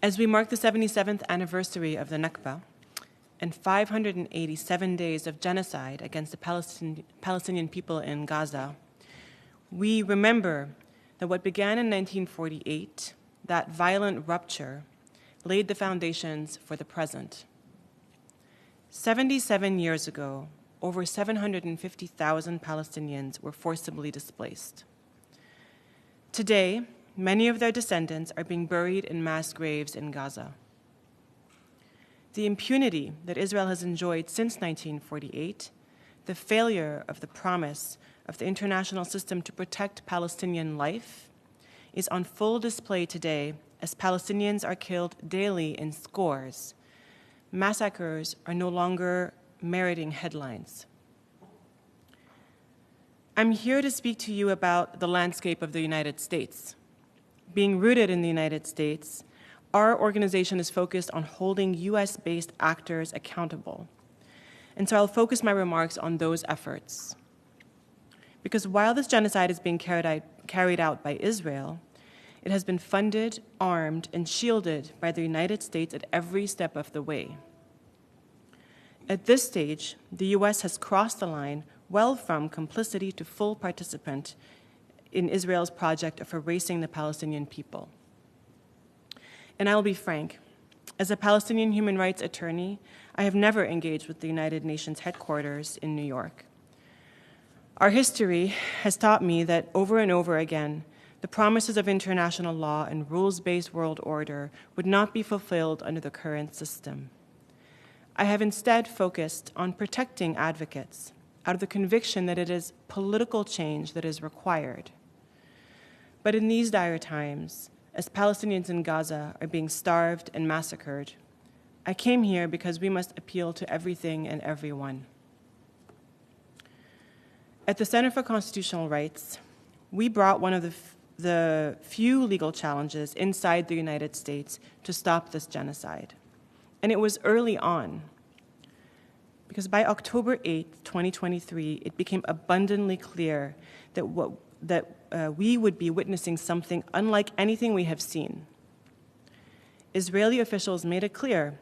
As we mark the 77th anniversary of the Nakba and 587 days of genocide against the Palestinian people in Gaza, we remember that what began in 1948, that violent rupture, laid the foundations for the present. 77 years ago, over 750,000 Palestinians were forcibly displaced. Today, many of their descendants are being buried in mass graves in Gaza. The impunity that Israel has enjoyed since 1948, the failure of the promise of the international system to protect Palestinian life, is on full display today as Palestinians are killed daily in scores. Massacres are no longer meriting headlines. I'm here to speak to you about the landscape of the United States. Being rooted in the United States, our organization is focused on holding US-based actors accountable. And so I'll focus my remarks on those efforts. Because while this genocide is being carried out by Israel, it has been funded, armed, and shielded by the United States at every step of the way. At this stage, the US has crossed the line well from complicity to full participant in Israel's project of erasing the Palestinian people. And I'll be frank, as a Palestinian human rights attorney, I have never engaged with the United Nations headquarters in New York. Our history has taught me that over and over again, the promises of international law and rules-based world order would not be fulfilled under the current system. I have instead focused on protecting advocates out of the conviction that it is political change that is required. But in these dire times, as Palestinians in Gaza are being starved and massacred, I came here because we must appeal to everything and everyone. At the Center for Constitutional Rights, we brought one of the few legal challenges inside the United States to stop this genocide. And it was early on, because by October 8th, 2023, it became abundantly clear that we would be witnessing something unlike anything we have seen. Israeli officials made it clear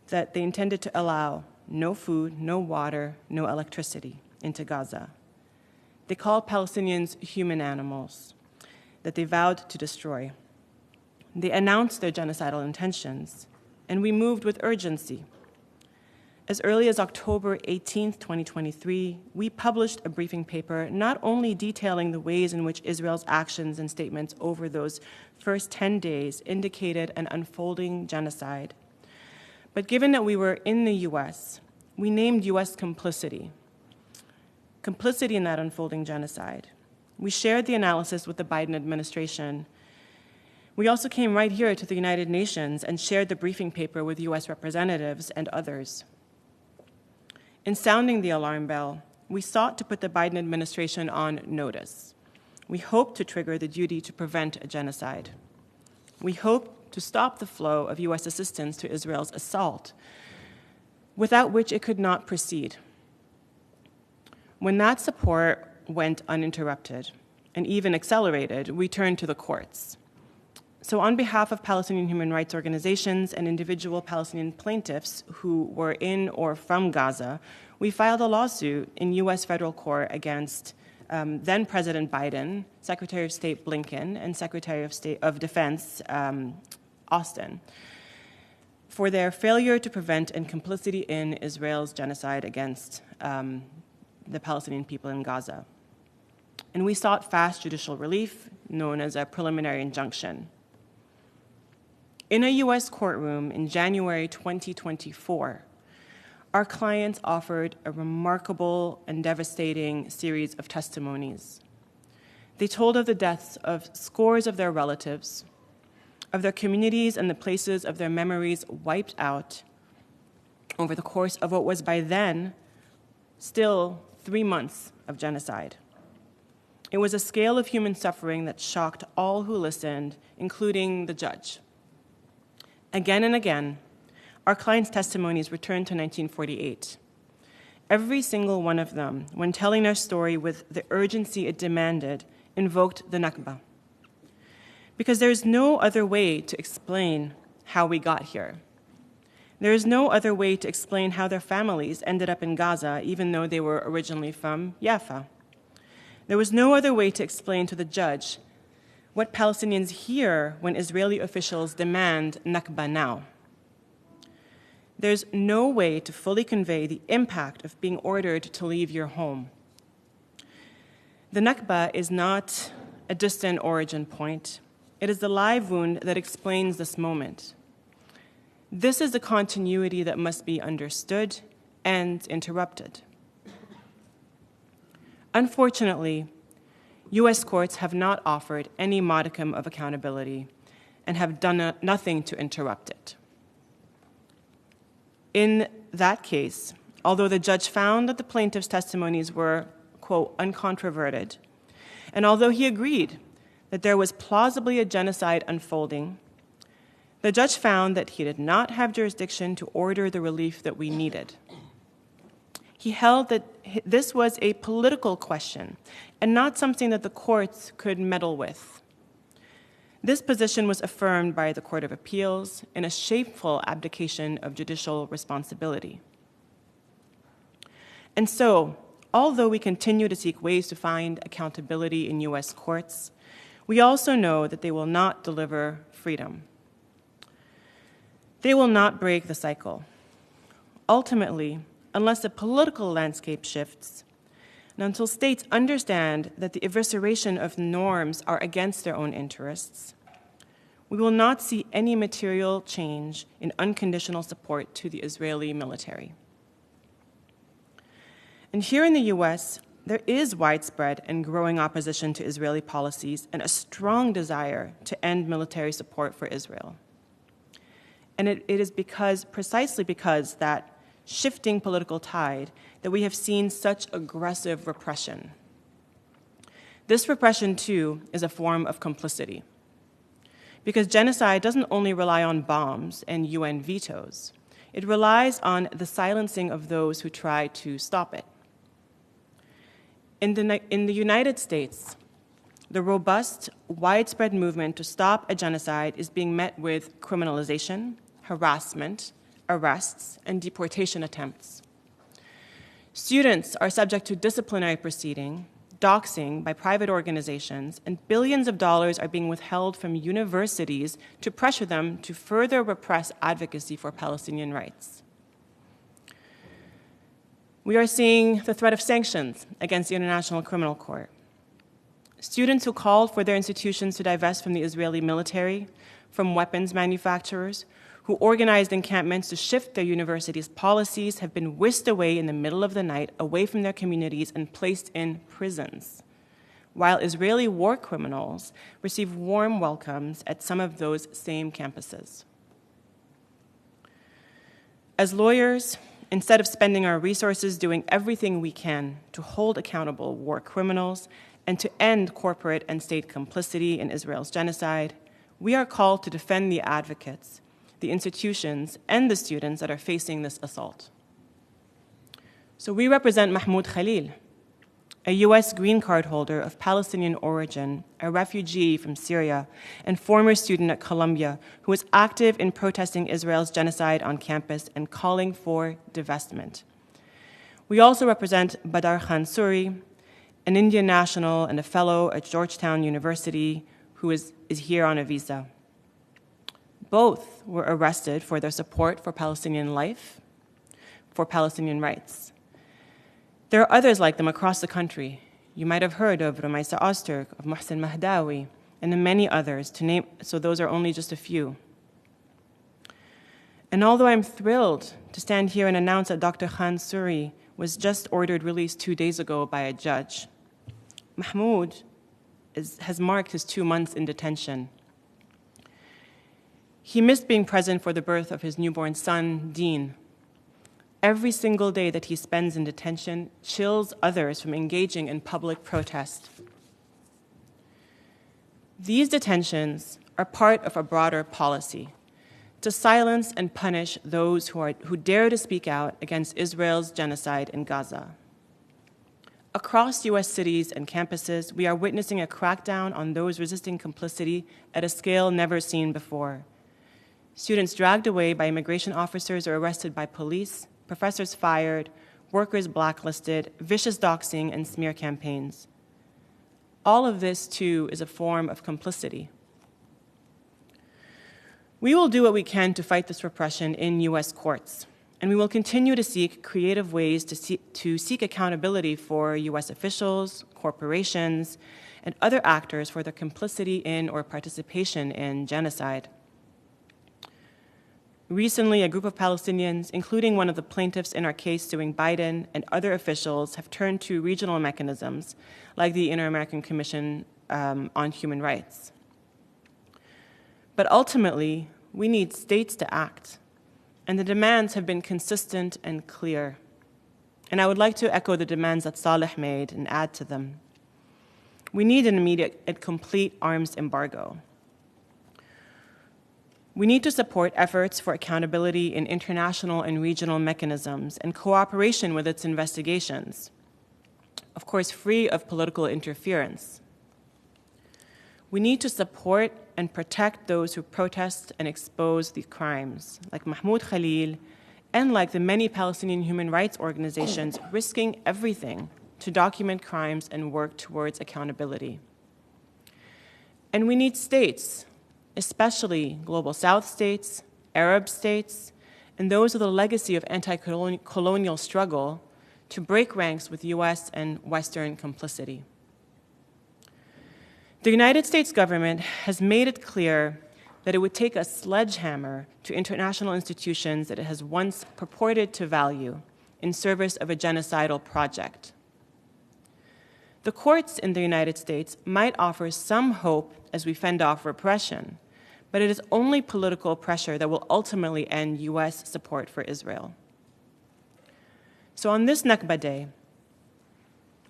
that they intended to allow no food, no water, no electricity into Gaza. They called Palestinians human animals that they vowed to destroy. They announced their genocidal intentions, and we moved with urgency. As early as October 18th, 2023, we published a briefing paper not only detailing the ways in which Israel's actions and statements over those first 10 days indicated an unfolding genocide, but given that we were in the US, we named US complicity in that unfolding genocide. We shared the analysis with the Biden administration. We also came right here to the United Nations and shared the briefing paper with US representatives and others. In sounding the alarm bell, we sought to put the Biden administration on notice. We hoped to trigger the duty to prevent a genocide. We hoped to stop the flow of US assistance to Israel's assault, without which it could not proceed. When that support went uninterrupted and even accelerated, we turned to the courts. So on behalf of Palestinian human rights organizations and individual Palestinian plaintiffs who were in or from Gaza, we filed a lawsuit in US federal court against then President Biden, Secretary of State Blinken, and Secretary of Defense Austin for their failure to prevent and complicity in Israel's genocide against the Palestinian people in Gaza. And we sought fast judicial relief, known as a preliminary injunction. In a US courtroom in January 2024, our clients offered a remarkable and devastating series of testimonies. They told of the deaths of scores of their relatives, of their communities and the places of their memories wiped out over the course of what was by then still 3 months of genocide. It was a scale of human suffering that shocked all who listened, including the judge. Again and again, our clients' testimonies returned to 1948. Every single one of them, when telling their story with the urgency it demanded, invoked the Nakba. Because there is no other way to explain how we got here. There is no other way to explain how their families ended up in Gaza, even though they were originally from Jaffa. There was no other way to explain to the judge what Palestinians hear when Israeli officials demand Nakba now. There's no way to fully convey the impact of being ordered to leave your home. The Nakba is not a distant origin point. It is the live wound that explains this moment. This is a continuity that must be understood and interrupted. Unfortunately, US courts have not offered any modicum of accountability and have done nothing to interrupt it. In that case, although the judge found that the plaintiff's testimonies were, quote, uncontroverted, and although he agreed that there was plausibly a genocide unfolding, the judge found that he did not have jurisdiction to order the relief that we needed. He held that this was a political question and not something that the courts could meddle with. This position was affirmed by the Court of Appeals in a shameful abdication of judicial responsibility. And so, although we continue to seek ways to find accountability in US courts, we also know that they will not deliver freedom. They will not break the cycle. Ultimately, unless the political landscape shifts, and until states understand that the evisceration of norms are against their own interests, we will not see any material change in unconditional support to the Israeli military. And here in the US, there is widespread and growing opposition to Israeli policies and a strong desire to end military support for Israel. And it is precisely because that shifting political tide that we have seen such aggressive repression. This repression, too, is a form of complicity. Because genocide doesn't only rely on bombs and UN vetoes, it relies on the silencing of those who try to stop it. In the United States, the robust, widespread movement to stop a genocide is being met with criminalization, harassment, arrests, and deportation attempts. Students are subject to disciplinary proceeding, doxing by private organizations, and billions of dollars are being withheld from universities to pressure them to further repress advocacy for Palestinian rights. We are seeing the threat of sanctions against the International Criminal Court. Students who called for their institutions to divest from the Israeli military, from weapons manufacturers, who organized encampments to shift their universities' policies have been whisked away in the middle of the night, away from their communities and placed in prisons, while Israeli war criminals receive warm welcomes at some of those same campuses. As lawyers, instead of spending our resources doing everything we can to hold accountable war criminals and to end corporate and state complicity in Israel's genocide, we are called to defend the advocates, the institutions, and the students that are facing this assault. So we represent Mahmoud Khalil, a US green card holder of Palestinian origin, a refugee from Syria, and former student at Columbia who was active in protesting Israel's genocide on campus and calling for divestment. We also represent Badar Khan Suri, an Indian national and a fellow at Georgetown University who is here on a visa. Both were arrested for their support for Palestinian life, for Palestinian rights. There are others like them across the country. You might have heard of Rumaisa Ozturk, of Mohsen Mahdawi, and of many others, so those are only just a few. And although I'm thrilled to stand here and announce that Dr. Khan Suri was just ordered released 2 days ago by a judge, Mahmoud has marked his 2 months in detention. He missed being present for the birth of his newborn son, Dean. Every single day that he spends in detention chills others from engaging in public protest. These detentions are part of a broader policy to silence and punish those who dare to speak out against Israel's genocide in Gaza. Across US cities and campuses, we are witnessing a crackdown on those resisting complicity at a scale never seen before. Students dragged away by immigration officers or arrested by police, professors fired, workers blacklisted, vicious doxing, and smear campaigns. All of this, too, is a form of complicity. We will do what we can to fight this repression in U.S. courts, and we will continue to seek creative ways to seek accountability for U.S. officials, corporations, and other actors for their complicity in or participation in genocide. Recently, a group of Palestinians, including one of the plaintiffs in our case suing Biden and other officials, have turned to regional mechanisms like the Inter-American Commission on Human Rights. But ultimately, we need states to act, and the demands have been consistent and clear. And I would like to echo the demands that Saleh made and add to them. We need an immediate and complete arms embargo. We need to support efforts for accountability in international and regional mechanisms and cooperation with its investigations, of course, free of political interference. We need to support and protect those who protest and expose these crimes, like Mahmoud Khalil, and like the many Palestinian human rights organizations risking everything to document crimes and work towards accountability. And we need states, especially global South states, Arab states, and those with a legacy of anti-colonial struggle, to break ranks with US and Western complicity. The United States government has made it clear that it would take a sledgehammer to international institutions that it has once purported to value in service of a genocidal project. The courts in the United States might offer some hope as we fend off repression, but it is only political pressure that will ultimately end US support for Israel. So on this Nakba Day,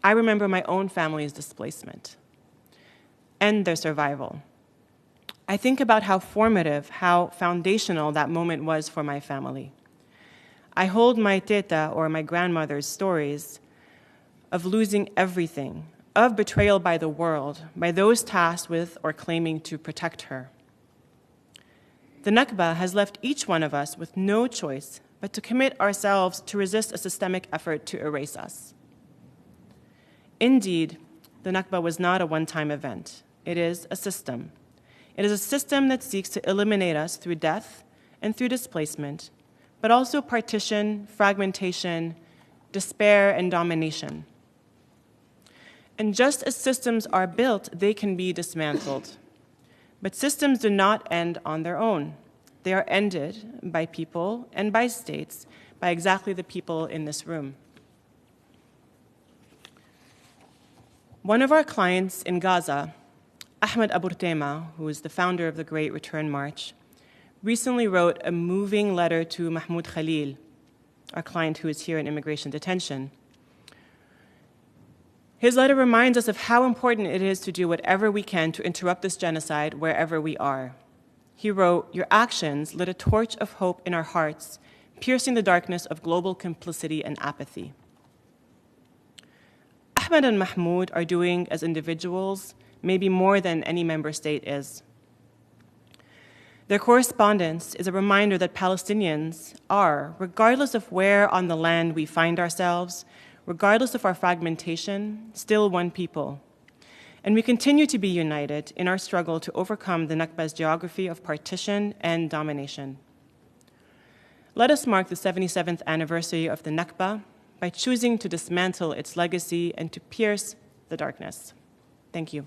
I remember my own family's displacement and their survival. I think about how formative, how foundational that moment was for my family. I hold my teta, or my grandmother's stories, of losing everything, of betrayal by the world, by those tasked with or claiming to protect her. The Nakba has left each one of us with no choice but to commit ourselves to resist a systemic effort to erase us. Indeed, the Nakba was not a one-time event. It is a system. It is a system that seeks to eliminate us through death and through displacement, but also partition, fragmentation, despair, and domination. And just as systems are built, they can be dismantled. But systems do not end on their own. They are ended by people and by states, by exactly the people in this room. One of our clients in Gaza, Ahmed Abu Rtema, who is the founder of the Great Return March, recently wrote a moving letter to Mahmoud Khalil, our client who is here in immigration detention. His letter reminds us of how important it is to do whatever we can to interrupt this genocide wherever we are. He wrote, "Your actions lit a torch of hope in our hearts, piercing the darkness of global complicity and apathy." Ahmed and Mahmoud are doing as individuals maybe more than any member state is. Their correspondence is a reminder that Palestinians are, regardless of where on the land we find ourselves, regardless of our fragmentation, still one people. And we continue to be united in our struggle to overcome the Nakba's geography of partition and domination. Let us mark the 77th anniversary of the Nakba by choosing to dismantle its legacy and to pierce the darkness. Thank you.